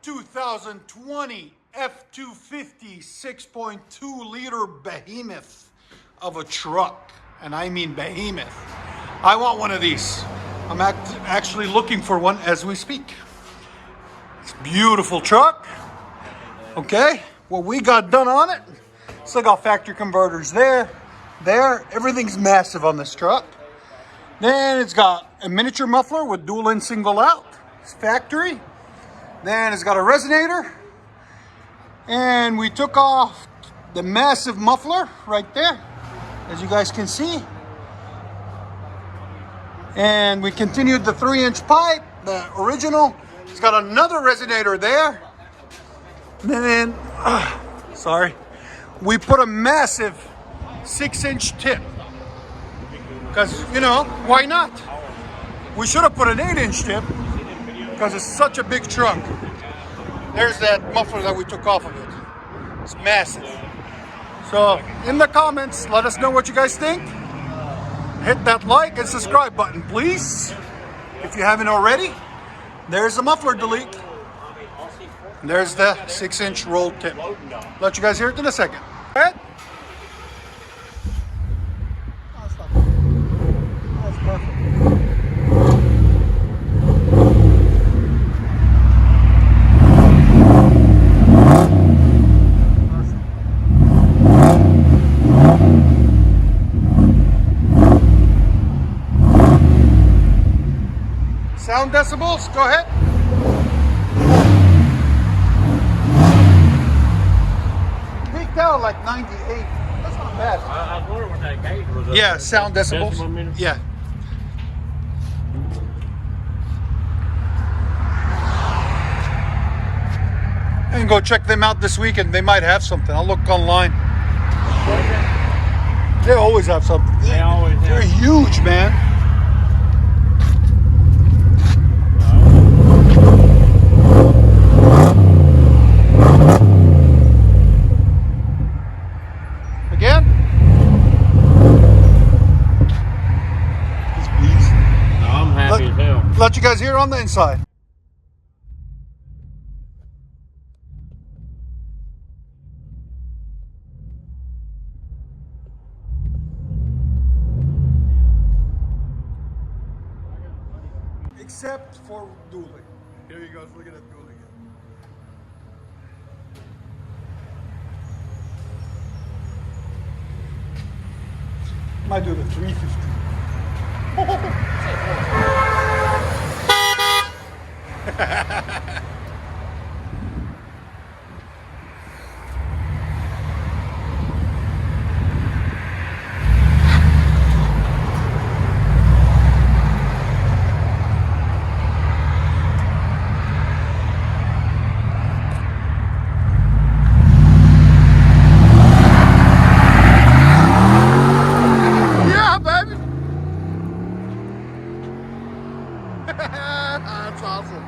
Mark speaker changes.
Speaker 1: 2020 F-250 6.2 liter behemoth of a truck. And I mean behemoth. I want one of these. I'm actually looking for one as we speak. It's a beautiful truck. Okay, what we got done on it, still got factory converters there. Everything's massive on this truck. Then it's got a miniature muffler with dual in, single out. It's factory. Then it's got a resonator. And we took off the massive muffler right there, as you guys can see. And we continued the 3-inch pipe, the original. It's got another resonator there. And then, we put a massive 6-inch tip. Because, you know, why not? We should have put an 8-inch tip because it's such a big trunk. There's that muffler that we took off of it. It's massive. So, in the comments, let us know what you guys think. Hit that like and subscribe button, please, if you haven't already. There's the muffler delete. And there's the 6-inch roll tip. Let you guys hear it in a second. All right? That's perfect. Sound decibels, go ahead. Peaked out like 98. That's not bad.
Speaker 2: I was wondering what that gauge was.
Speaker 1: Yeah, sound decibels. Yeah. And go check them out this weekend. They might have something. I'll look online. They always have something.
Speaker 2: They always have.
Speaker 1: They're huge, man. Again?
Speaker 2: No, I'm happy as hell.
Speaker 1: Let you guys hear on the inside. Except for dueling. Here you go, look at that dueling. Might do the 350. That's awesome.